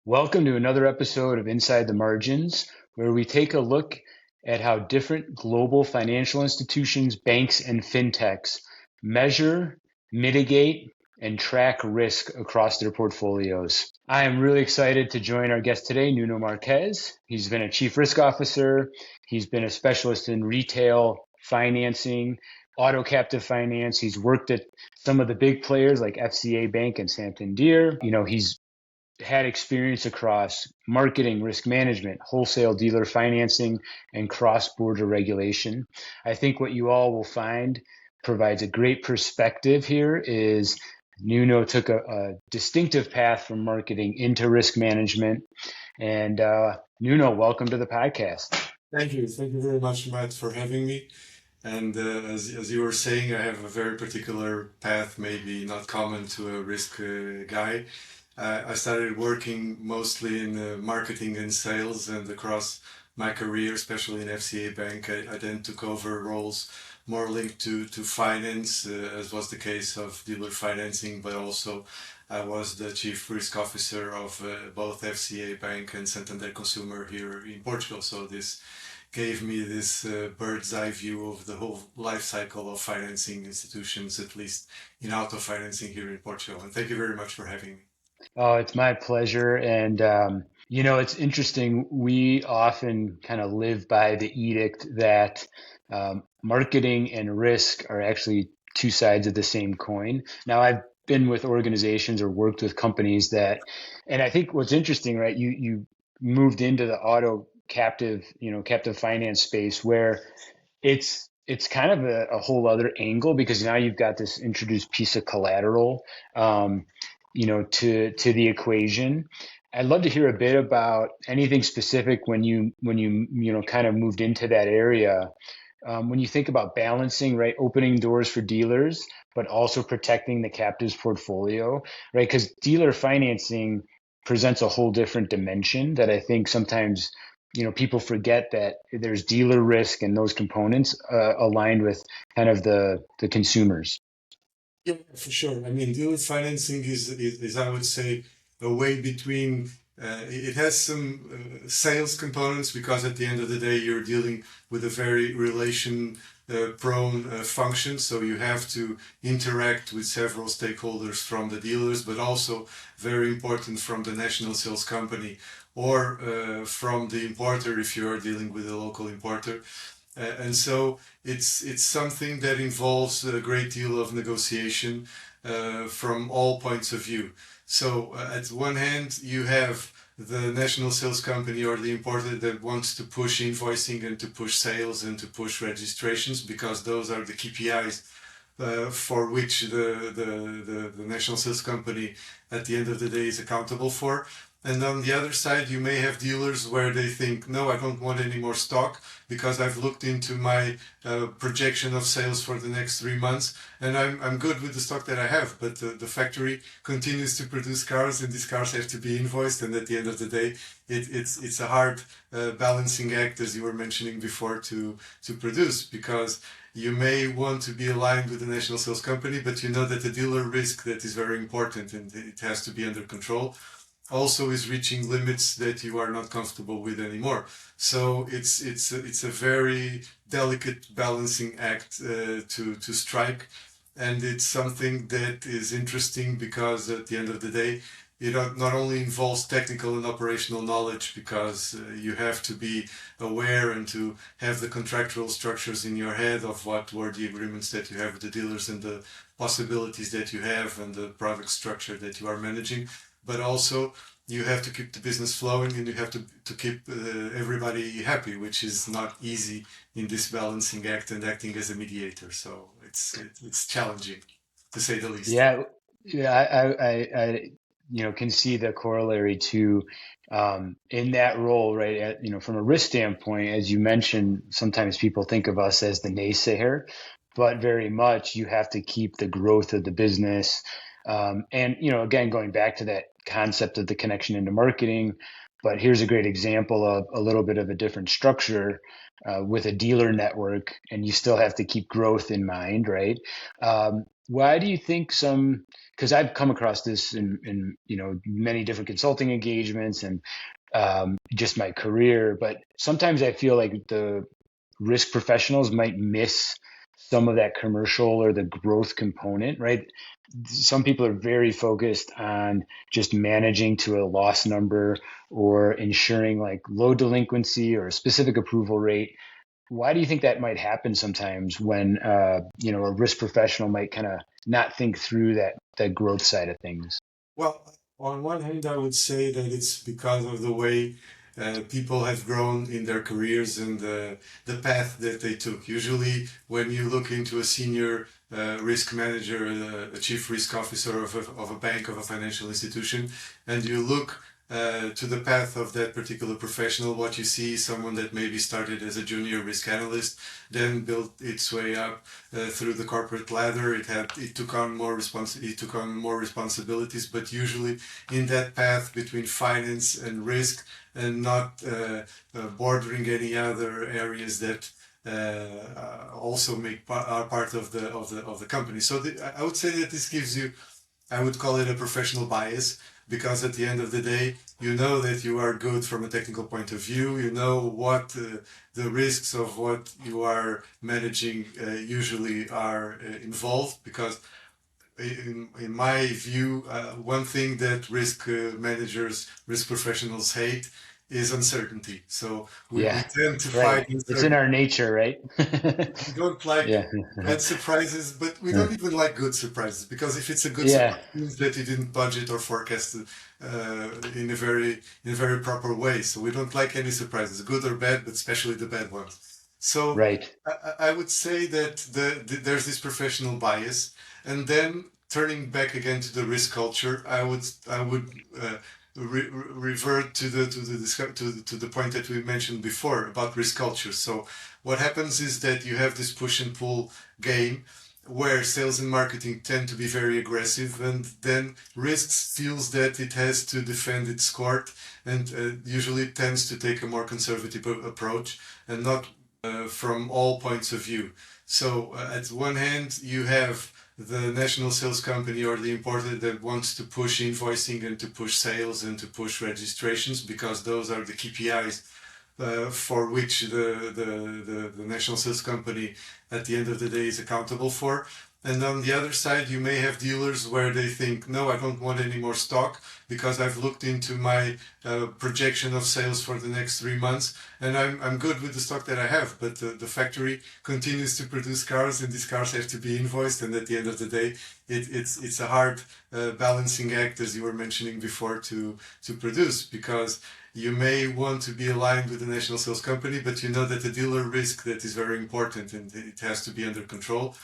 Welcome to another episode of Inside the Margins, where we take a look at how different global financial institutions, banks, and fintechs measure, mitigate, and track risk across their portfolios. I am really excited to join our guest today, Nuno Marques. He's been a chief risk officer, he's been a specialist in retail financing, auto captive finance. He's worked at some of the big players like FCA Bank and Santander. He's had experience across marketing, risk management, wholesale dealer financing, and cross-border regulation. I think what you all will find provides a great perspective here is Nuno took a distinctive path from marketing into risk management. And Nuno, welcome to the podcast. Thank you. Thank you very much, Matt, for having me. And as you were saying, I have a very particular path, maybe not common to a risk guy. I started working mostly in marketing and sales, and across my career, especially in FCA Bank, I then took over roles more linked to finance, as was the case of dealer financing, but also I was the chief risk officer of both FCA Bank and Santander Consumer here in Portugal. So this gave me this bird's eye view of the whole life cycle of financing institutions, at least in auto financing here in Portugal. And thank you very much for having me. Oh, it's my pleasure. And, it's interesting. We often kind of live by the edict that marketing and risk are actually two sides of the same coin. Now, I've been with organizations or worked with companies and I think what's interesting, right? You moved into the auto captive finance space where it's kind of a whole other angle because now you've got this introduced piece of collateral. To the equation. I'd love to hear a bit about anything specific when you kind of moved into that area. When you think about balancing, right, opening doors for dealers, but also protecting the captive's portfolio, right? Because dealer financing presents a whole different dimension that I think sometimes people forget that there's dealer risk and those components aligned with kind of the consumers. Yeah, for sure. I mean, dealer financing is I would say, a way between. It has some sales components because at the end of the day, you're dealing with a very relation prone function. So you have to interact with several stakeholders from the dealers, but also very important from the national sales company or from the importer if you are dealing with a local importer. And so it's something that involves a great deal of negotiation from all points of view. So at one hand, you have the national sales company or the importer that wants to push invoicing and to push sales and to push registrations because those are the KPIs for which the national sales company at the end of the day is accountable for. And on the other side, you may have dealers where they think, no, I don't want any more stock because I've looked into my projection of sales for the next 3 months and I'm good with the stock that I have. But the factory continues to produce cars and these cars have to be invoiced. And at the end of the day, it's a hard balancing act, as you were mentioning before, to produce because you may want to be aligned with the national sales company, but you know that the dealer risk that is very important and it has to be under control also is reaching limits that you are not comfortable with anymore. So it's a very delicate balancing act to strike, and it's something that is interesting because at the end of the day, it not only involves technical and operational knowledge because you have to be aware and to have the contractual structures in your head of what were the agreements that you have with the dealers and the possibilities that you have and the product structure that you are managing, but also you have to keep the business flowing and you have to keep everybody happy, which is not easy in this balancing act and acting as a mediator. So it's challenging to say the least. Yeah, yeah, I can see the corollary to in that role, right? From a risk standpoint, as you mentioned, sometimes people think of us as the naysayer, but very much you have to keep the growth of the business. And again, going back to that concept of the connection into marketing, but here's a great example of a little bit of a different structure with a dealer network, and you still have to keep growth in mind, right? Why do you think some, because I've come across this in many different consulting engagements and just my career, but sometimes I feel like the risk professionals might miss some of that commercial or the growth component, right? Some people are very focused on just managing to a loss number or ensuring like low delinquency or a specific approval rate. Why do you think that might happen sometimes when a risk professional might kind of not think through that growth side of things? Well, on one hand, I would say that it's because of the way people have grown in their careers and the path that they took. Usually, when you look into a senior risk manager, a chief risk officer of a bank, of a financial institution, and you look to the path of that particular professional, what you see is someone that maybe started as a junior risk analyst, then built its way up through the corporate ladder. It took on more responsibilities, but usually in that path between finance and risk, and not bordering any other areas that also are part of the company. So I would say that this gives you, I would call it a professional bias, because at the end of the day, you know that you are good from a technical point of view. You know what the risks of what you are managing usually are involved. Because in my view, one thing that risk professionals hate is uncertainty. So we Yeah, tend to right. fight It's in uncertainty. our nature, right? We don't like Yeah. bad surprises, but we don't even like good surprises, because if it's a good Yeah, surprise, it means that you didn't budget or forecast it in a very proper way. So we don't like any surprises, good or bad, but especially the bad ones. So right. I would say that there's this professional bias, and then turning back again to the risk culture, I would revert to the point that we mentioned before about risk culture. So what happens is that you have this push and pull game where sales and marketing tend to be very aggressive, and then risks feels that it has to defend its court, and usually tends to take a more conservative approach, and not from all points of view. So at one hand, you have the national sales company or the importer that wants to push invoicing and to push sales and to push registrations, because those are the KPIs for which the national sales company at the end of the day is accountable for. And on the other side, you may have dealers where they think, no, I don't want any more stock because I've looked into my projection of sales for the next 3 months, and I'm good with the stock that I have. But the factory continues to produce cars, and these cars have to be invoiced. And at the end of the day, it's a hard balancing act, as you were mentioning before, to produce, because you may want to be aligned with the national sales company, but you know that the dealer risk that is very important and it has to be under control.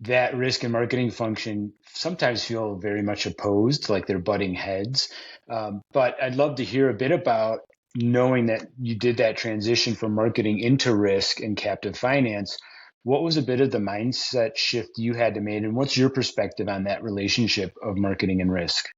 That risk and marketing function sometimes feel very much opposed, like they're butting heads. But I'd love to hear a bit about knowing that you did that transition from marketing into risk and captive finance. What was a bit of the mindset shift you had to make, and what's your perspective on that relationship of marketing and risk?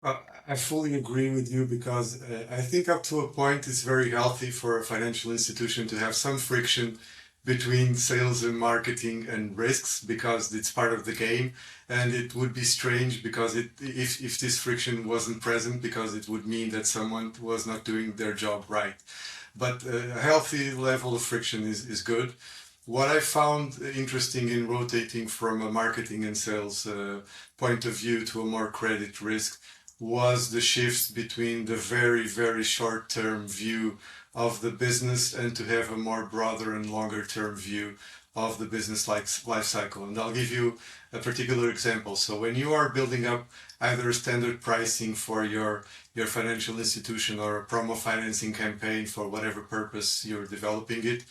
I fully agree with you, because I think up to a point it's very healthy for a financial institution to have some friction between sales and marketing and risks, because it's part of the game. And it would be strange because if this friction wasn't present, because it would mean that someone was not doing their job right. But a healthy level of friction is good. What I found interesting in rotating from a marketing and sales point of view to a more credit risk was the shift between the very, very short term view of the business, and to have a more broader and longer term view of the business life cycle. And I'll give you a particular example. So when you are building up either a standard pricing for your financial institution, or a promo financing campaign for whatever purpose you're developing it,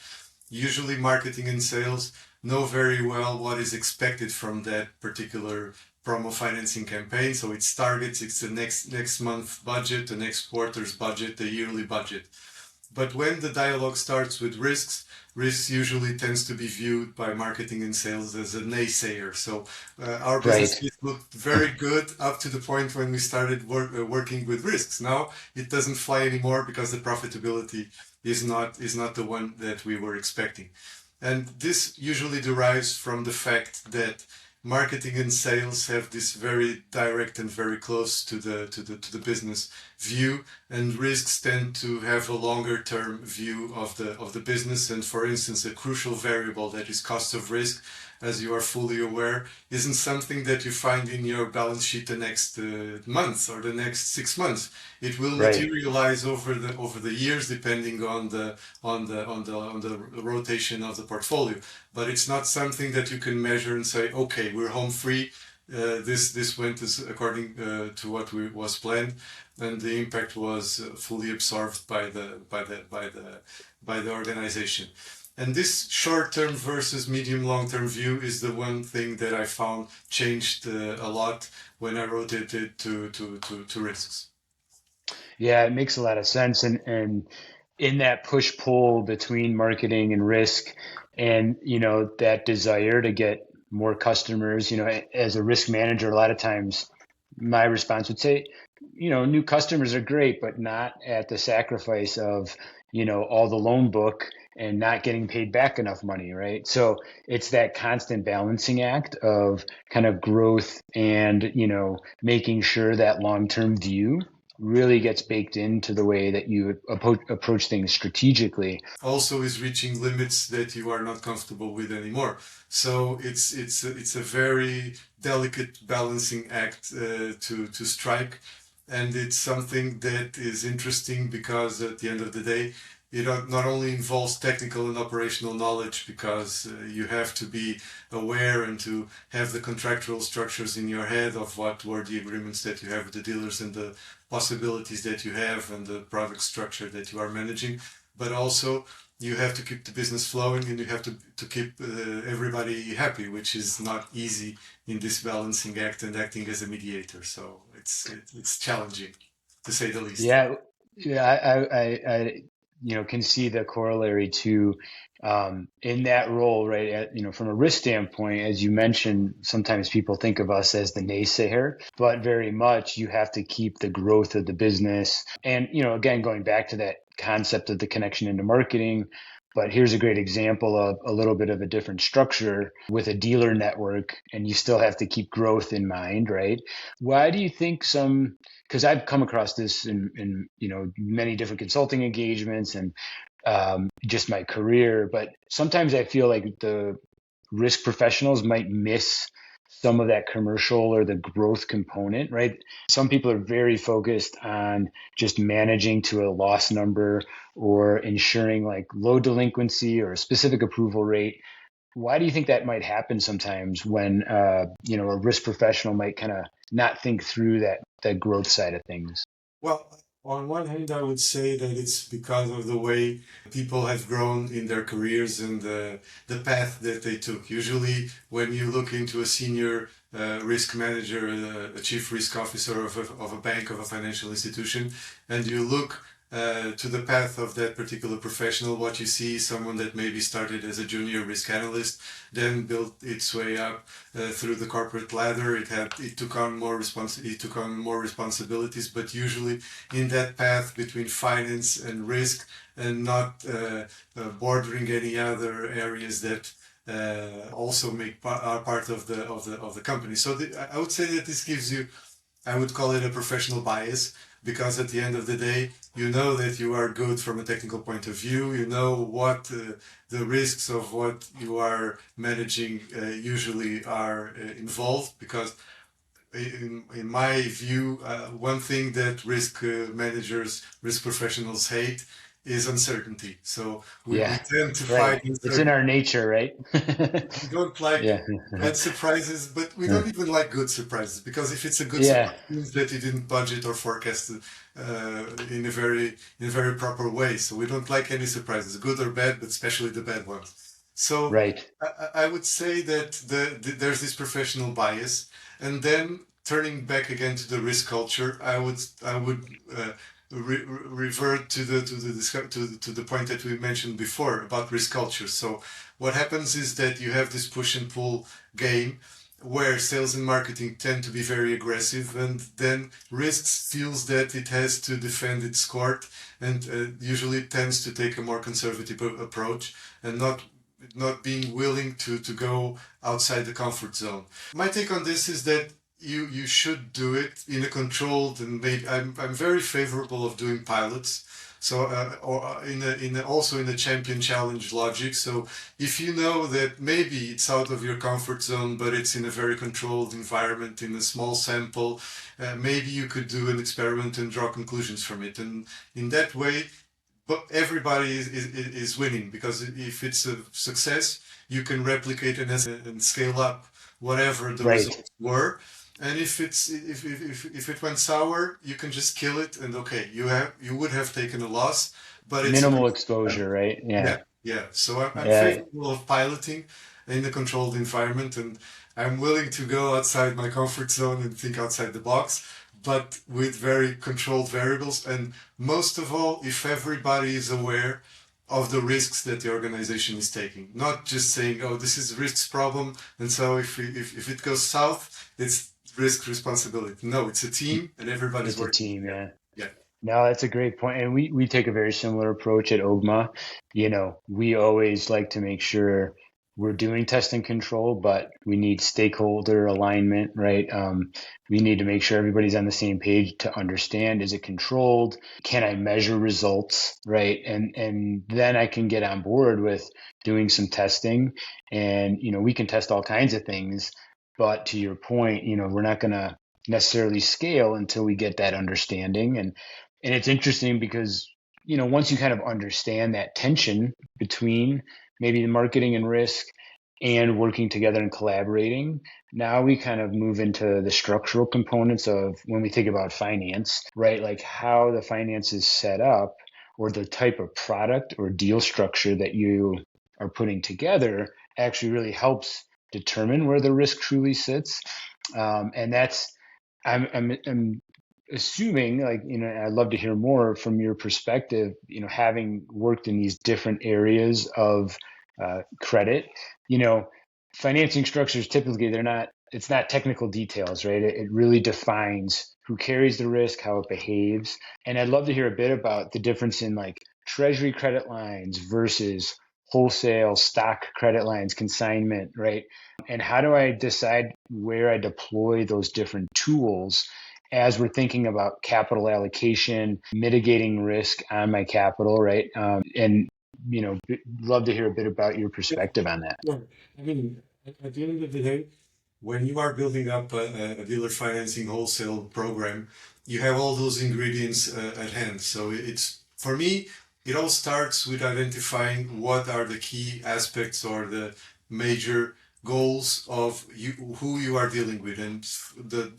usually marketing and sales know very well what is expected from that particular promo financing campaign. So it's targets, it's the next month budget, the next quarter's budget, the yearly budget. But when the dialogue starts with risks usually tends to be viewed by marketing and sales as a naysayer. So our business Right. case looked very good up to the point when we started working with risks. Now it doesn't fly anymore, because the profitability is not the one that we were expecting. And this usually derives from the fact that marketing and sales have this very direct and very close to the business view, and risks tend to have a longer term view of the business. And for instance, a crucial variable that is cost of risk, as you are fully aware, isn't something that you find in your balance sheet the next month or the next 6 months. It will Right. materialize over the years, depending on the rotation of the portfolio. But it's not something that you can measure and say, okay, we're home free. This went according to what was planned, and the impact was fully absorbed by the organization. And this short-term versus medium-long-term view is the one thing that I found changed a lot when I rotated to risks. Yeah, it makes a lot of sense. And in that push pull between marketing and risk, and that desire to get more customers, as a risk manager, a lot of times my response would say, new customers are great, but not at the sacrifice of, all the loan book and not getting paid back enough money, right? So it's that constant balancing act of kind of growth and, making sure that long-term view really gets baked into the way that you approach things strategically. Also is reaching limits that you are not comfortable with anymore. So it's a very delicate balancing act to strike, and it's something that is interesting because at the end of the day, it not only involves technical and operational knowledge, because you have to be aware and to have the contractual structures in your head of what were the agreements that you have with the dealers and the possibilities that you have and the product structure that you are managing, but also you have to keep the business flowing, and you have to keep everybody happy, which is not easy in this balancing act and acting as a mediator. So it's challenging, to say the least. Yeah, yeah, can see the corollary to in that role, right? From a risk standpoint, as you mentioned, sometimes people think of us as the naysayer, but very much you have to keep the growth of the business. And again, going back to that concept of the connection into marketing. But here's a great example of a little bit of a different structure with a dealer network, and you still have to keep growth in mind, right? Why do you think because I've come across this in many different consulting engagements and just my career, but sometimes I feel like the risk professionals might miss some of that commercial or the growth component, right? Some people are very focused on just managing to a loss number or ensuring like low delinquency or a specific approval rate. Why do you think that might happen sometimes when a risk professional might kind of not think through that growth side of things? Well, on one hand, I would say that it's because of the way people have grown in their careers and the path that they took. Usually, when you look into a senior risk manager, a chief risk officer of a bank, of a financial institution, and you look to the path of that particular professional, what you see is someone that maybe started as a junior risk analyst, then built its way up through the corporate ladder. It took on more responsibilities, but usually in that path between finance and risk, and not bordering any other areas that also are part of the company. So I would say that this gives you, I would call it a professional bias, because at the end of the day, you know that you are good from a technical point of view. You know what the risks of what you are managing usually are involved. Because in my view, one thing that risk professionals hate is uncertainty. So we Yeah, tend to right. fight It's in uncertainty. our nature, right? We don't like Yeah. bad surprises, but we don't even like good surprises, because if it's a good Yeah, surprise, it means that you didn't budget or forecast it in a very proper way. So we don't like any surprises, good or bad, but especially the bad ones. So right. I would say that there's this professional bias, and then turning back again to the risk culture, I would revert to the point that we mentioned before about risk culture. So what happens is that you have this push and pull game, where sales and marketing tend to be very aggressive, and then risks feels that it has to defend its court, and usually tends to take a more conservative approach, and not not being willing to go outside the comfort zone. My take on this is that you should do it in a controlled, and maybe I'm very favorable of doing pilots. So or also in the champion challenge logic. So if you know that maybe it's out of your comfort zone, but it's in a very controlled environment in a small sample, maybe you could do an experiment and draw conclusions from it. And in that way, but everybody is winning, because if it's a success, you can replicate and scale up whatever the Right. results were. And if it went sour, you can just kill it, and okay, you would have taken a loss, but it's a Minimal good exposure, right? yeah, Yeah. yeah. So I'm Yeah. favorable of piloting in a controlled environment, and I'm willing to go outside my comfort zone and think outside the box, but with very controlled variables. And most of all, if everybody is aware of the risks that the organization is taking, not just saying, "Oh, this is a risks problem," and so if it goes south, it's risk responsibility. No, it's a team, and everybody's It's a working team, together. yeah. Yeah. No, that's a great point. And we take a very similar approach at OGMA. We always like to make sure we're doing test and control, but we need stakeholder alignment, right? We need to make sure everybody's on the same page to understand, is it controlled? Can I measure results, right? And then I can get on board with doing some testing. And, we can test all kinds of things, but to your point, we're not going to necessarily scale until we get that understanding. And it's interesting because, once you kind of understand that tension between maybe the marketing and risk and working together and collaborating, now we kind of move into the structural components of when we think about finance, right? Like how the finance is set up, or the type of product or deal structure that you are putting together actually really helps determine where the risk truly sits. And that's, I'm assuming, like, I'd love to hear more from your perspective, having worked in these different areas of credit. you know Financing structures, typically, it's not technical details, right? It really defines who carries the risk, how it behaves. And I'd love to hear a bit about the difference in, like, treasury credit lines versus wholesale stock credit lines, consignment, right? And how do I decide where I deploy those different tools as we're thinking about capital allocation, mitigating risk on my capital, right? And love to hear a bit about your Yeah. perspective on that. Sure. I mean, at the end of the day, when you are building up a dealer financing wholesale program, you have all those ingredients at hand. So it's, for me, it all starts with identifying what are the key aspects or the major goals of you, who you are dealing with, and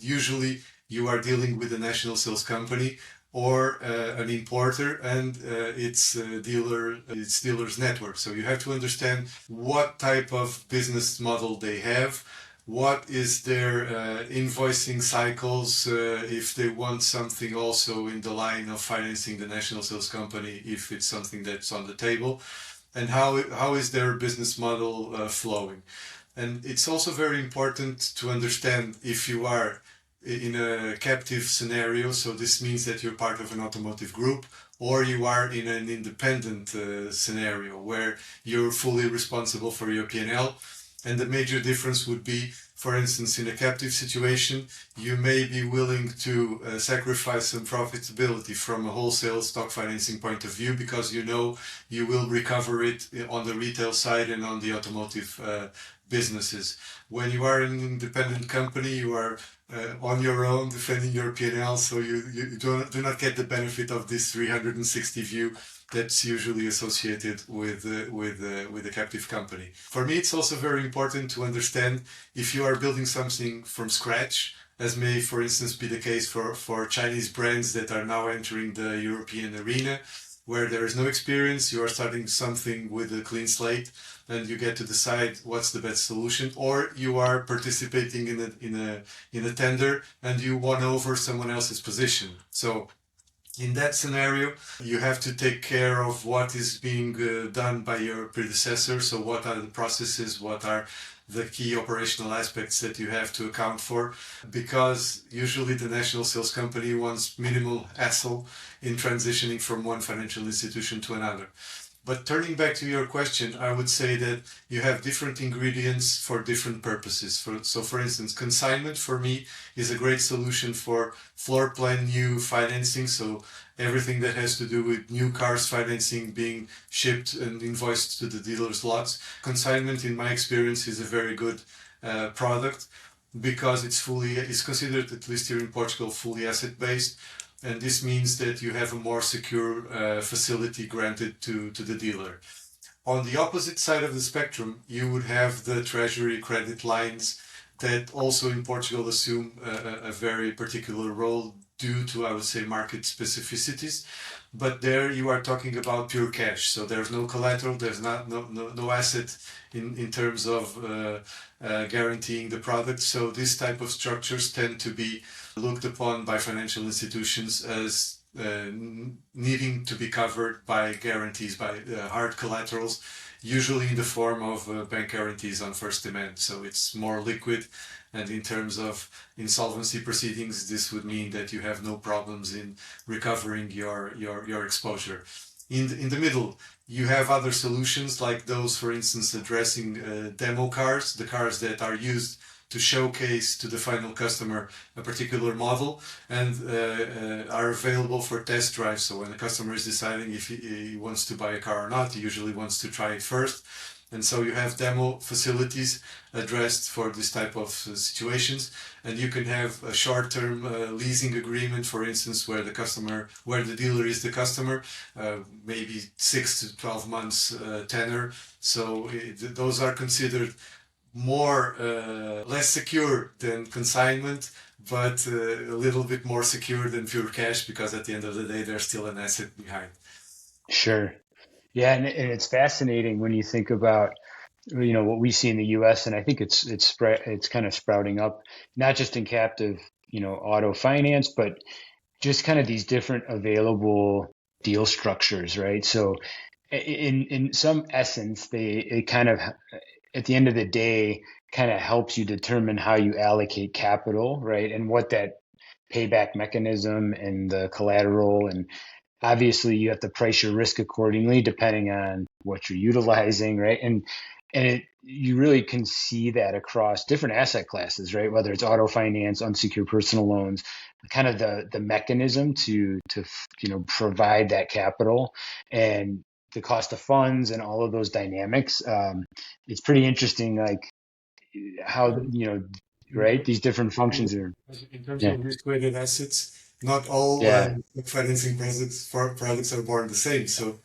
usually you are dealing with a national sales company or an importer, and its dealers network. So you have to understand what type of business model they have, what is their invoicing cycles, if they want something also in the line of financing the national sales company, if it's something that's on the table, and how is their business model flowing. And it's also very important to understand if you are in a captive scenario, so this means that you're part of an automotive group, or you are in an independent scenario where you're fully responsible for your P&L. And the major difference would be, for instance, in a captive situation, you may be willing to sacrifice some profitability from a wholesale stock financing point of view, because you know you will recover it on the retail side and on the automotive businesses. When you are an independent company, you are on your own defending your P&L, so you do not get the benefit of this 360 view that's usually associated with a captive company. For me, it's also very important to understand if you are building something from scratch, as may, for instance, be the case for Chinese brands that are now entering the European arena, where there is no experience. You are starting something with a clean slate, and you get to decide what's the best solution. Or you are participating in a tender and you won over someone else's position. So in that scenario, you have to take care of what is being done by your predecessor. So what are the processes? What are the key operational aspects that you have to account for? Because usually the national sales company wants minimal hassle in transitioning from one financial institution to another. But turning back to your question, I would say that you have different ingredients for different purposes. So, for instance, consignment for me is a great solution for floor plan new financing. So, everything that has to do with new cars financing being shipped and invoiced to the dealer's lots. Consignment, in my experience, is a very good product because it's considered, at least here in Portugal, fully asset based, and this means that you have a more secure facility granted to the dealer. On the opposite side of the spectrum, you would have the treasury credit lines that also in Portugal assume a very particular role due to, I would say, market specificities. But there you are talking about pure cash. So there's no collateral, there's no asset in terms of guaranteeing the product. So this type of structures tend to be looked upon by financial institutions as needing to be covered by guarantees, by hard collaterals, usually in the form of bank guarantees on first demand. So it's more liquid, and in terms of insolvency proceedings, this would mean that you have no problems in recovering your exposure. In the middle, you have other solutions like those, for instance, addressing demo cars, the cars that are used to showcase to the final customer a particular model and are available for test drive. So when the customer is deciding if he wants to buy a car or not, he usually wants to try it first. And so you have demo facilities addressed for this type of situations, and you can have a short-term leasing agreement, for instance, where the dealer is the customer, maybe 6 to 12 months tenor. So those are considered more less secure than consignment, but a little bit more secure than pure cash, because at the end of the day, there's still an asset behind. Sure. Yeah, and it's fascinating when you think about, what we see in the U.S., and I think it's kind of sprouting up, not just in captive, auto finance, but just kind of these different available deal structures, right? So in some essence, it kind of, at the end of the day, kind of helps you determine how you allocate capital, right? And what that payback mechanism and the collateral, and obviously you have to price your risk accordingly depending on what you're utilizing, right? And you really can see that across different asset classes, right? Whether it's auto finance, unsecured personal loans, kind of the mechanism to provide that capital and the cost of funds and all of those dynamics. It's pretty interesting, like how right, these different functions are. In terms Yeah, of risk-weighted assets, not all yeah, financing products are born the same. So,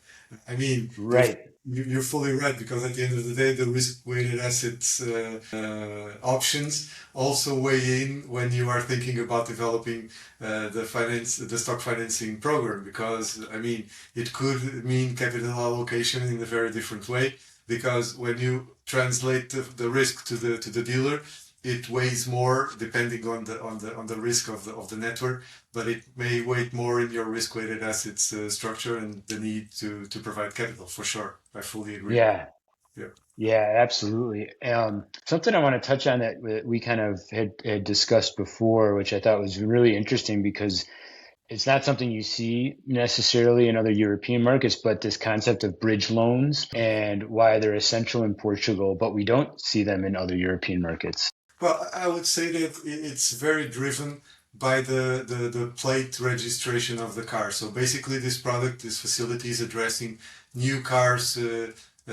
I mean, right. you're fully right, because at the end of the day, the risk-weighted assets options also weigh in when you are thinking about developing the stock financing program. Because I mean, it could mean capital allocation in a very different way. Because when you translate the risk to the dealer, it weighs more depending on the risk of the network, but it may weigh more in your risk-weighted assets structure and the need to provide capital, for sure. I fully agree. Yeah, Yeah. yeah, absolutely. Something I want to touch on that we kind of had discussed before, which I thought was really interesting because it's not something you see necessarily in other European markets, but this concept of bridge loans and why they're essential in Portugal, but we don't see them in other European markets. Well, I would say that it's very driven by the plate registration of the car. So basically, this facility is addressing new cars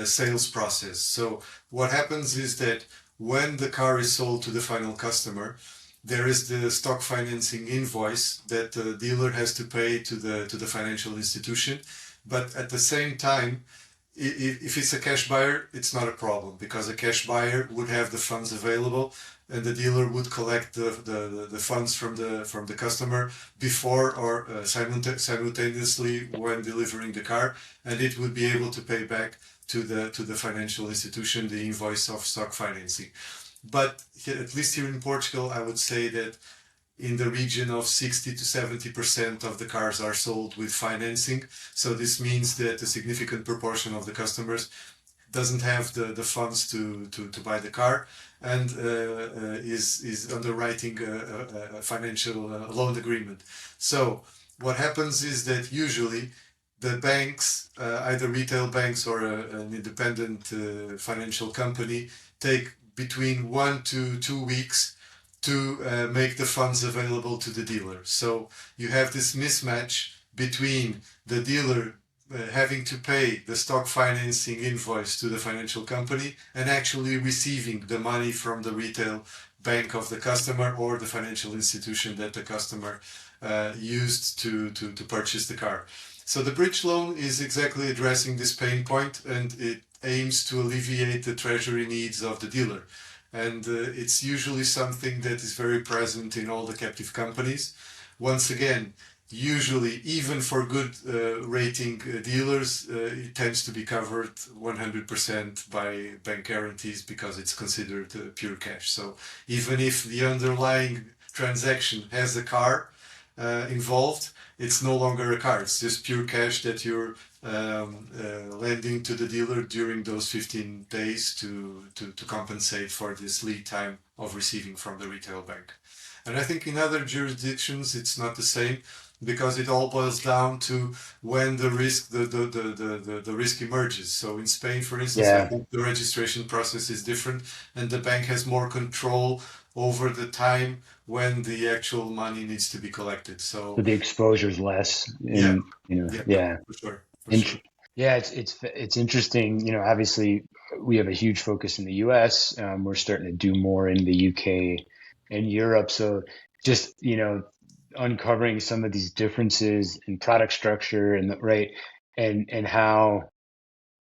sales process. So what happens is that when the car is sold to the final customer, there is the stock financing invoice that the dealer has to pay to the financial institution. But at the same time, if it's a cash buyer, it's not a problem, because a cash buyer would have the funds available, and the dealer would collect the funds from the customer before or simultaneously when delivering the car, and it would be able to pay back to the financial institution the invoice of stock financing. But at least here in Portugal, I would say that in the region of 60 to 70% of the cars are sold with financing. So this means that a significant proportion of the customers doesn't have the funds to buy the car, and is underwriting a financial loan agreement. So what happens is that usually the banks, either retail banks or an independent financial company, take between 1 to 2 weeks to make the funds available to the dealer. So you have this mismatch between the dealer having to pay the stock financing invoice to the financial company and actually receiving the money from the retail bank of the customer or the financial institution that the customer used to purchase the car. So the bridge loan is exactly addressing this pain point, and it aims to alleviate the treasury needs of the dealer. And it's usually something that is very present in all the captive companies. Once again, usually even for good rating dealers, it tends to be covered 100% by bank guarantees because it's considered pure cash. So even if the underlying transaction has a car involved, it's no longer a car. It's just pure cash that you're lending to the dealer during those 15 days to compensate for this lead time of receiving from the retail bank. And I think in other jurisdictions it's not the same, because it all boils down to when the risk emerges. So in Spain, for instance, I Yeah. think the registration process is different, and the bank has more control over the time when the actual money needs to be collected. So So the exposure is less yeah, in, yeah, yeah. for sure, for Int- sure. yeah, it's interesting. Obviously we have a huge focus in the US. We're starting to do more in the UK and Europe. So just, uncovering some of these differences in product structure and right, and how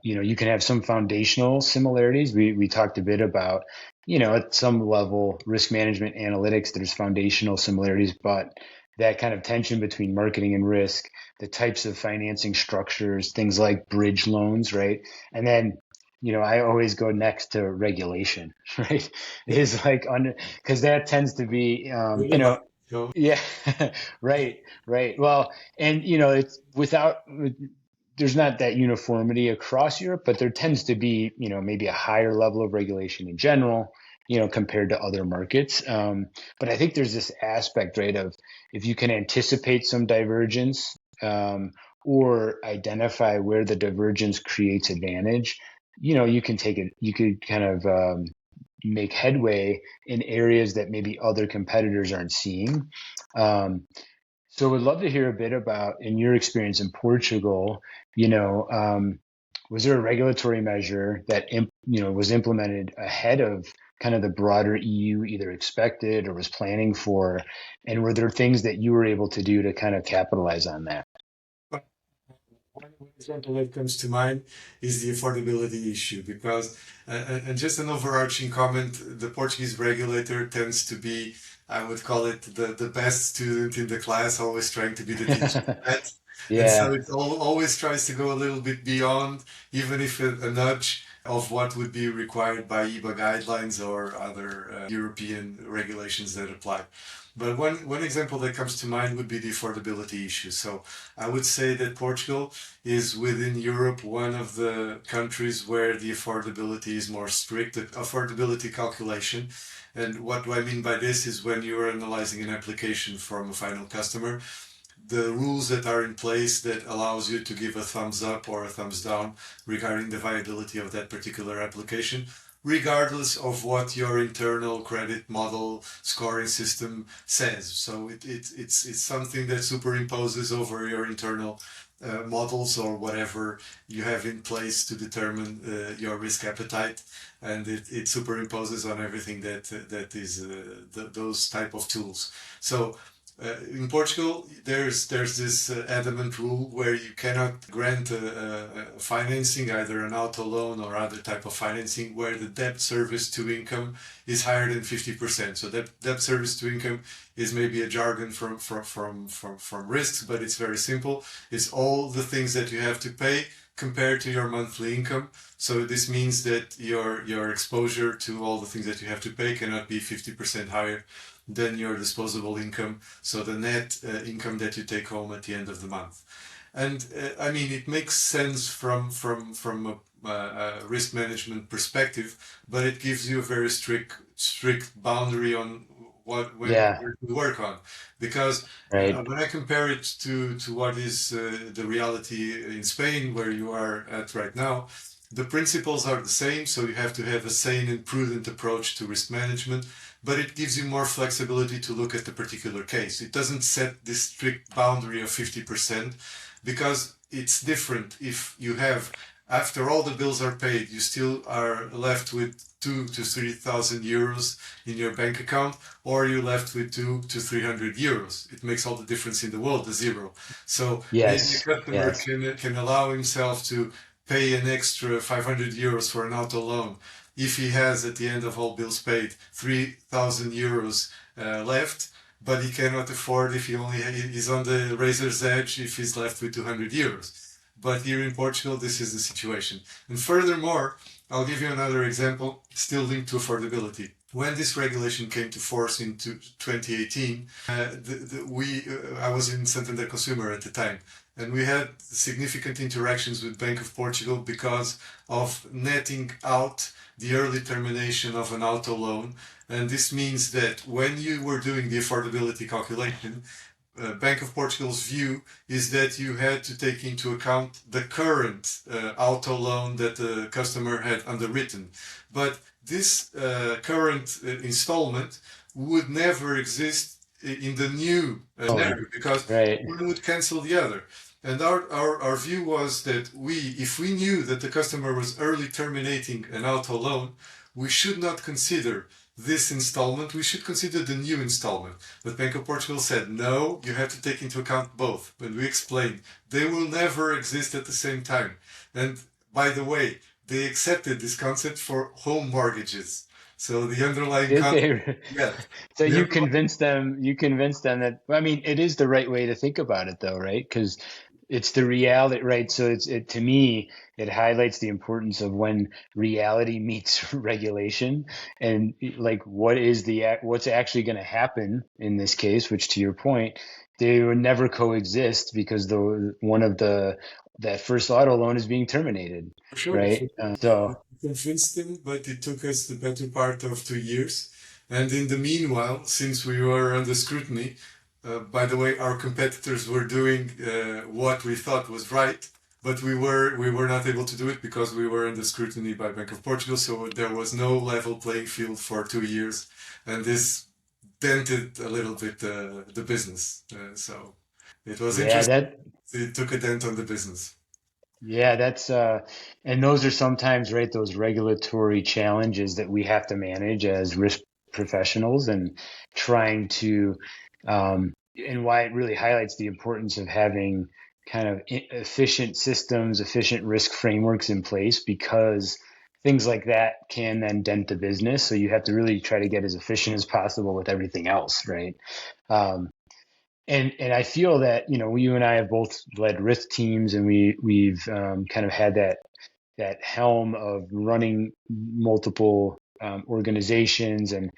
you can have some foundational similarities. We talked a bit about, at some level, risk management analytics, there's foundational similarities, but that kind of tension between marketing and risk, the types of financing structures, things like bridge loans, right? And then, I always go next to regulation, right? Yeah, Is like under, because that tends to be, dilemma. So yeah, right, right. Well, and it's without there's not that uniformity across Europe, but there tends to be, maybe a higher level of regulation in general, compared to other markets. But I think there's this aspect, right, of if you can anticipate some divergence, or identify where the divergence creates advantage, you can take it, you could kind of make headway in areas that maybe other competitors aren't seeing. Um, so would love to hear a bit about, in your experience in Portugal, was there a regulatory measure that was implemented ahead of kind of the broader EU either expected or was planning for, and were there things that you were able to do to kind of capitalize on that? one example that comes to mind is the affordability issue, because, and just an overarching comment, the Portuguese regulator tends to be, I would call it, the best student in the class, always trying to be the teacher's pet. And so Yeah. it always tries to go a little bit beyond, even if a nudge of what would be required by EBA guidelines or other European regulations that apply. But one example that comes to mind would be the affordability issue. So I would say that Portugal is within Europe one of the countries where the affordability is more strict, the affordability calculation. And what do I mean by this is when you are analyzing an application from a final customer, the rules that are in place that allows you to give a thumbs up or a thumbs down regarding the viability of that particular application, regardless of what your internal credit model scoring system says. So it's something that superimposes over your internal models or whatever you have in place to determine your risk appetite, and it superimposes on everything that is those type of tools. So in Portugal, there's this adamant rule where you cannot grant a financing, either an auto loan or other type of financing, where the debt service to income is higher than 50%. So that debt service to income is maybe a jargon from risks, but it's very simple. It's all the things that you have to pay compared to your monthly income. So this means that your exposure to all the things that you have to pay cannot be 50% higher than your disposable income, so the net income that you take home at the end of the month. And I mean, it makes sense from a risk management perspective, but it gives you a very strict boundary on Yeah. where to work on. Because Right. when I compare it to what is the reality in Spain, where you are at right now, the principles are the same. So you have to have a sane and prudent approach to risk management, but it gives you more flexibility to look at the particular case. It doesn't set this strict boundary of 50% because it's different if you have, after all the bills are paid, you still are left with 2 to 3,000 euros in your bank account, or you're left with 2 to 300 euros. It makes all the difference in the world, the zero. So maybe a Yes. customer Yes. can allow himself to pay an extra 500 euros for an auto loan if he has, at the end of all bills paid, 3,000 euros left, but he cannot afford if he only is on the razor's edge if he's left with 200 euros. But here in Portugal, this is the situation. And furthermore, I'll give you another example, still linked to affordability. When this regulation came to force in 2018, I was in Santander Consumer at the time, and we had significant interactions with Bank of Portugal because of netting out the early termination of an auto loan. And this means that when you were doing the affordability calculation, Bank of Portugal's view is that you had to take into account the current auto loan that the customer had underwritten. But this current installment would never exist in the new Oh, scenario because right. one would cancel the other. And our view was that if we knew that the customer was early terminating an auto loan, we should not consider this installment, we should consider the new installment. But Bank of Portugal said, no, you have to take into account both. When we explained, they will never exist at the same time. And by the way, they accepted this concept for home mortgages. So the underlying Did concept, they? yeah, So the underlying, you convinced them that, well, I mean, it is the right way to think about it though, right? Because it's the reality, right? So to me, it highlights the importance of when reality meets regulation and like what's actually going to happen in this case, which to your point, they would never coexist because that first auto loan is being terminated, for sure, right? for sure. We So convinced them, but it took us the better part of 2 years. And in the meanwhile, since we were under scrutiny, by the way, our competitors were doing what we thought was right, but we were not able to do it because we were under scrutiny by Bank of Portugal. So there was no level playing field for 2 years, and this dented a little bit the business. So it was yeah, interesting. that It took a dent on the business. Yeah, and those are sometimes, right, those regulatory challenges that we have to manage as risk professionals and trying to, and why it really highlights the importance of having kind of efficient systems, efficient risk frameworks in place because things like that can then dent the business. So you have to really try to get as efficient as possible with everything else, right? Um, and I feel that you and I have both led risk teams, and we've kind of had that helm of running multiple organizations, and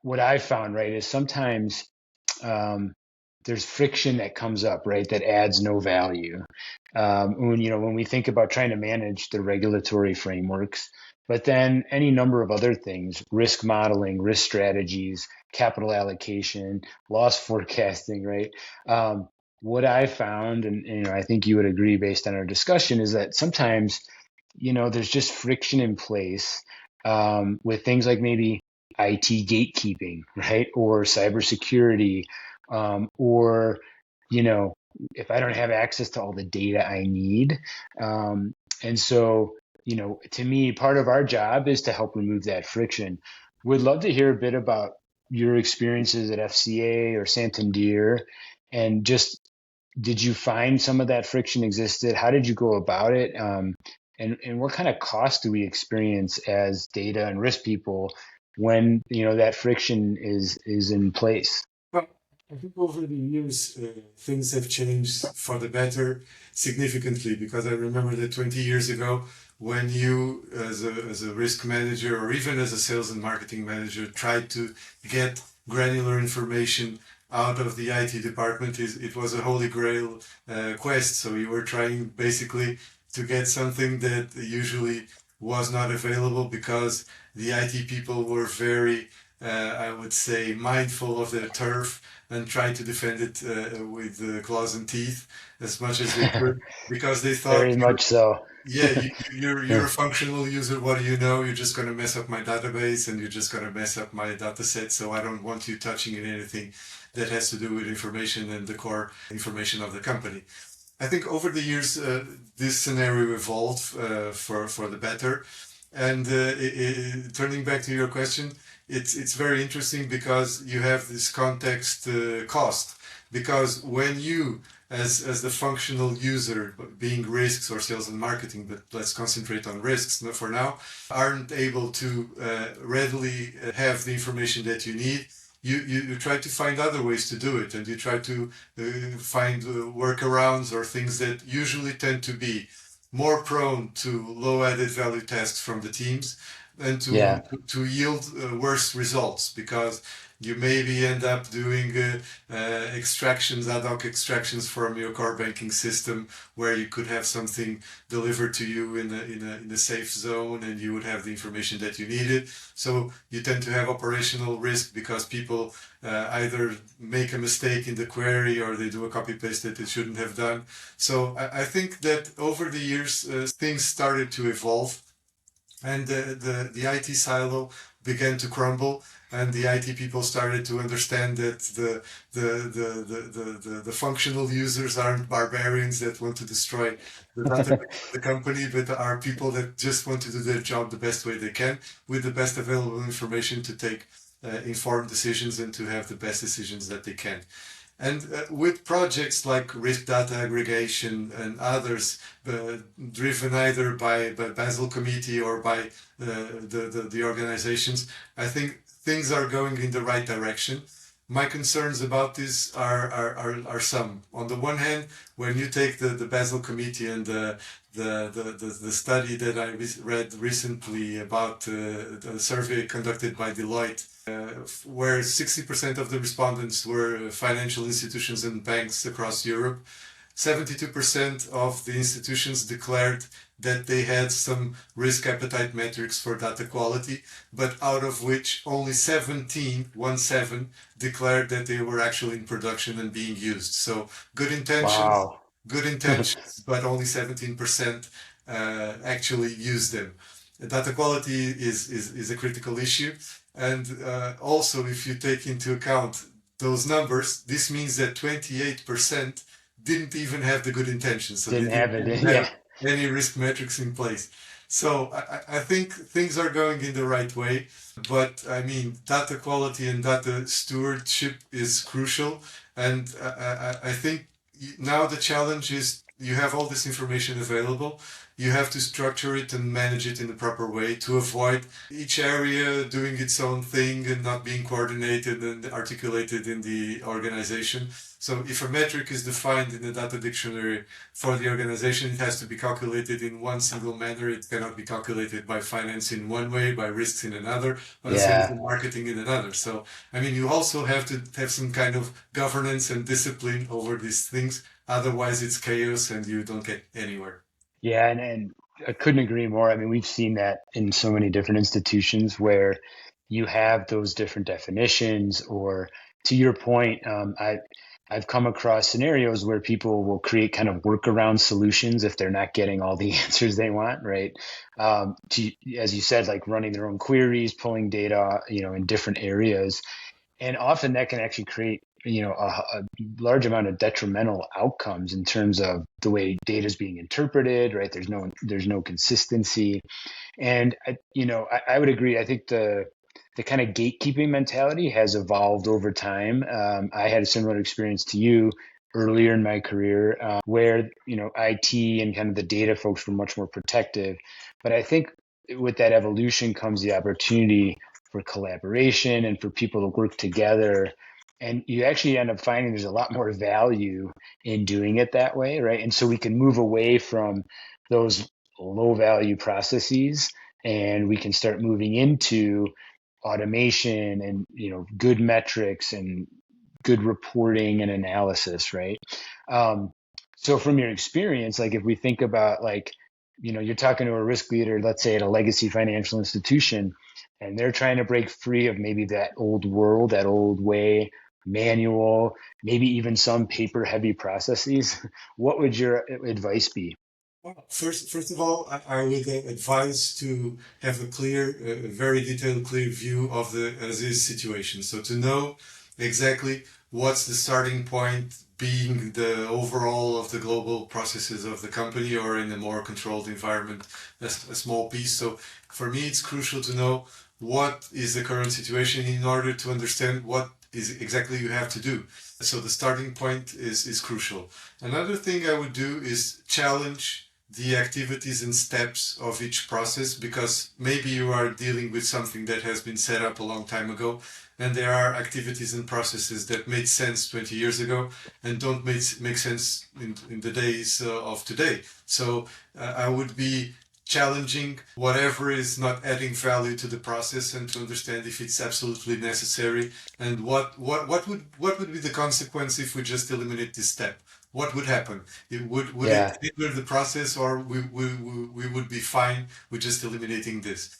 what I've found, right, is sometimes um, there's friction that comes up, right, that adds no value. When we think about trying to manage the regulatory frameworks, but then any number of other things, risk modeling, risk strategies, capital allocation, loss forecasting, right? What I found, and I think you would agree based on our discussion, is that sometimes, there's just friction in place with things like maybe IT gatekeeping, right? Or cybersecurity, or, you know, if I don't have access to all the data I need. And so, to me, part of our job is to help remove that friction. Would love to hear a bit about your experiences at FCA or Santander, and just did you find some of that friction existed? How did you go about it? And what kind of cost do we experience as data and risk people when that friction is in place? Well, I think over the years, things have changed for the better significantly because I remember that 20 years ago, when you, as a risk manager or even as a sales and marketing manager, tried to get granular information out of the IT department, it was a holy grail quest. So you were trying basically to get something that usually was not available because the IT people were very I would say, mindful of their turf and try to defend it with claws and teeth as much as they could because they thought Very much so. yeah, you're a functional user. What do you know? You're just going to mess up my database and you're just going to mess up my data set. So I don't want you touching in anything that has to do with information and the core information of the company. I think over the years, this scenario evolved for the better. And turning back to your question, it's very interesting because you have this context cost. Because when you, as the functional user, being risks or sales and marketing, but let's concentrate on risks for now, aren't able to readily have the information that you need, you try to find other ways to do it, and you try to find workarounds or things that usually tend to be more prone to low added value tasks from the teams and Yeah. to yield worse results because you maybe end up doing extractions, ad hoc extractions from your core banking system, where you could have something delivered to you in a safe zone, and you would have the information that you needed. So you tend to have operational risk because people either make a mistake in the query or they do a copy paste that they shouldn't have done. So I think that over the years things started to evolve and the IT silo began to crumble, and the IT people started to understand that the functional users aren't barbarians that want to destroy the database of the company, but are people that just want to do their job the best way they can with the best available information to take informed decisions and to have the best decisions that they can. And with projects like risk data aggregation and others, driven either by Basel Committee or by the organizations, I think things are going in the right direction. My concerns about this are some. On the one hand, when you take the Basel Committee and the study that I read recently about the survey conducted by Deloitte, where 60% of the respondents were financial institutions and banks across Europe, 72% of the institutions declared that they had some risk appetite metrics for data quality, but out of which only 17 declared that they were actually in production and being used. So Wow. good intentions, but only 17% actually use them. Data quality is a critical issue. And also, if you take into account those numbers, this means that 28% didn't even have the good intentions. So they Didn't didn't have it. even Yeah. have any risk metrics in place. So I think things are going in the right way. But I mean, data quality and data stewardship is crucial. And I think now the challenge is you have all this information available. You have to structure it and manage it in the proper way to avoid each area doing its own thing and not being coordinated and articulated in the organization. So if a metric is defined in the data dictionary for the organization, it has to be calculated in one single manner. It cannot be calculated by finance in one way, by risks in another, by sales Yeah. and marketing in another. So, I mean, you also have to have some kind of governance and discipline over these things. Otherwise, it's chaos and you don't get anywhere. Yeah, and I couldn't agree more. I mean, we've seen that in so many different institutions where you have those different definitions, or to your point, I've come across scenarios where people will create kind of workaround solutions if they're not getting all the answers they want, right? As you said, like running their own queries, pulling data, in different areas, and often that can actually create a large amount of detrimental outcomes in terms of the way data is being interpreted, right? There's no consistency. And I would agree. I think the kind of gatekeeping mentality has evolved over time. I had a similar experience to you earlier in my career, where IT and kind of the data folks were much more protective. But I think with that evolution comes the opportunity for collaboration and for people to work together. And you actually end up finding there's a lot more value in doing it that way, right? And so we can move away from those low value processes, and we can start moving into automation and good metrics and good reporting and analysis, right? So from your experience, like if we think about, like, you're talking to a risk leader, let's say at a legacy financial institution, and they're trying to break free of maybe that old world, that old way, manual, maybe even some paper heavy processes. What would your advice be? Well, first of all, I would advise to have a clear, very detailed, clear view of the as is situation. So to know exactly what's the starting point, being the overall of the global processes of the company, or in a more controlled environment, a small piece. So for me, it's crucial to know what is the current situation in order to understand what is exactly you have to do. So the starting point is crucial. Another thing I would do is challenge the activities and steps of each process, because maybe you are dealing with something that has been set up a long time ago, and there are activities and processes that made sense 20 years ago and don't make sense in the days of today. So I would be challenging whatever is not adding value to the process, and to understand if it's absolutely necessary, and what would be the consequence if we just eliminate this step. What would happen? Would it Yeah. hinder the process, or we would be fine with just eliminating this?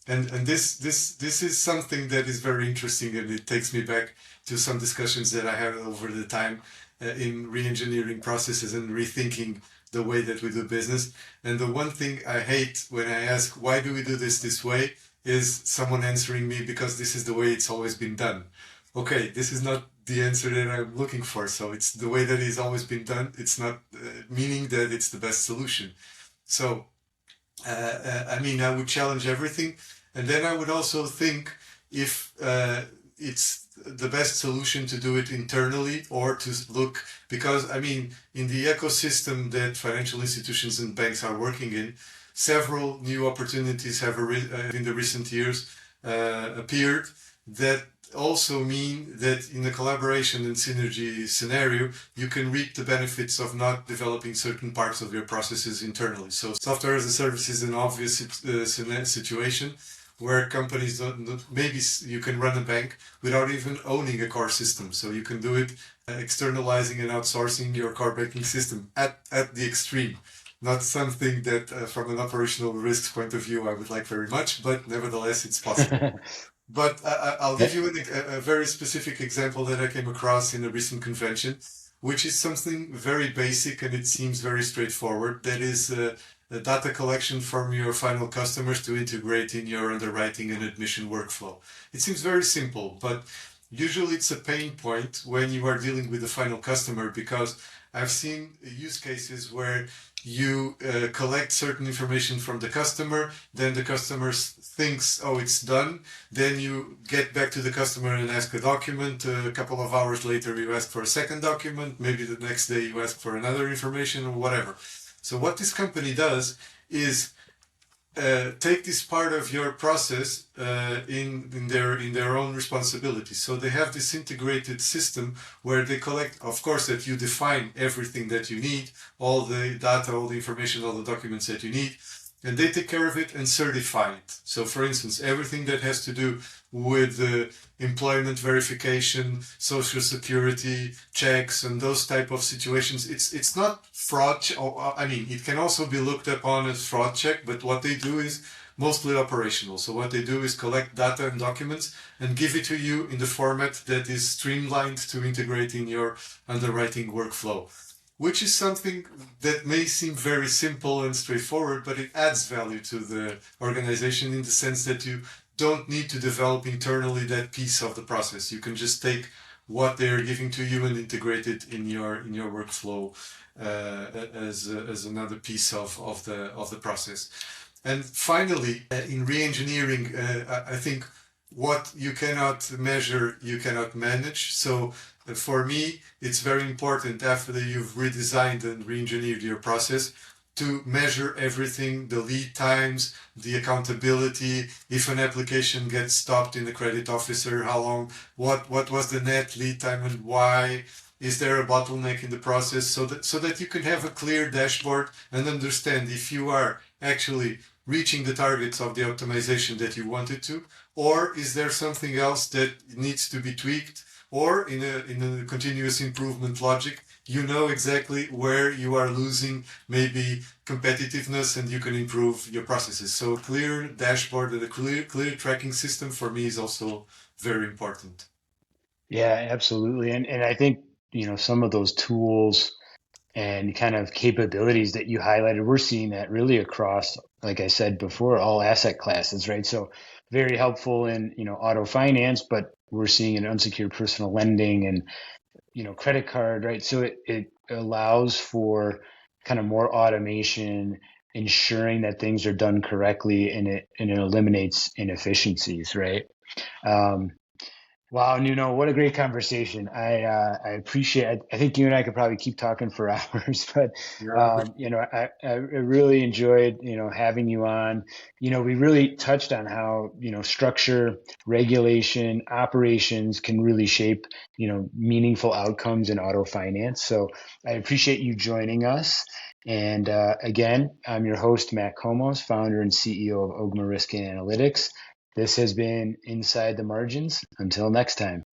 And this is something that is very interesting, and it takes me back to some discussions that I had over the time in re-engineering processes and rethinking the way that we do business. And the one thing I hate when I ask why do we do this way is someone answering me, because this is the way it's always been done. Okay, this is not the answer that I'm looking for. So it's the way that it's always been done. It's not meaning that it's the best solution. So I mean, I would challenge everything, and then I would also think if it's the best solution to do it internally, or to look, because I mean, in the ecosystem that financial institutions and banks are working in, several new opportunities have in the recent years appeared, that also mean that in a collaboration and synergy scenario, you can reap the benefits of not developing certain parts of your processes internally. So software as a service is an obvious situation where companies don't, maybe you can run a bank without even owning a core system. So you can do it externalizing and outsourcing your core banking system at the extreme. Not something that from an operational risks point of view I would like very much, but nevertheless it's possible. But I'll give you a very specific example that I came across in a recent convention, which is something very basic, and it seems very straightforward. That is a data collection from your final customers to integrate in your underwriting and admission workflow. It seems very simple, but usually it's a pain point when you are dealing with the final customer, because I've seen use cases where you collect certain information from the customer, then the customer thinks, oh, it's done. Then you get back to the customer and ask a document. A couple of hours later, you ask for a second document. Maybe the next day you ask for another information or whatever. So what this company does is take this part of your process in their own responsibility. So they have this integrated system where they collect, of course, that you define everything that you need, all the data, all the information, all the documents that you need, and they take care of it and certify it. So for instance, everything that has to do with employment verification, social security checks, and those type of situations, it's not fraud. I mean, it can also be looked upon as fraud check, but what they do is mostly operational. So what they do is collect data and documents and give it to you in the format that is streamlined to integrate in your underwriting workflow, which is something that may seem very simple and straightforward, but it adds value to the organization in the sense that you don't need to develop internally that piece of the process. You can just take what they're giving to you and integrate it in your workflow as another piece of the process. And finally, in re-engineering, I think what you cannot measure, you cannot manage. So for me, it's very important after you've redesigned and re-engineered your process to measure everything, the lead times, the accountability, if an application gets stopped in the credit officer, how long, what was the net lead time and why, is there a bottleneck in the process, so that you can have a clear dashboard and understand if you are actually reaching the targets of the optimization that you wanted to, or is there something else that needs to be tweaked, or in a continuous improvement logic, you know exactly where you are losing maybe competitiveness and you can improve your processes. So a clear dashboard and a clear tracking system for me is also very important. Yeah, absolutely. And I think, some of those tools and kind of capabilities that you highlighted, we're seeing that really across, like I said before, all asset classes, right? So very helpful in, auto finance, but we're seeing in unsecured personal lending and, credit card, right? So it allows for kind of more automation, ensuring that things are done correctly, and it eliminates inefficiencies, right? Um, Wow, Nuno, what a great conversation. I appreciate. I think you and I could probably keep talking for hours, but Yeah, I really enjoyed having you on. We really touched on how structure, regulation, operations can really shape meaningful outcomes in auto finance. So I appreciate you joining us. And again, I'm your host, Matt Komos, founder and CEO of Ogma Risk and Analytics. This has been Inside the Margins. Until next time.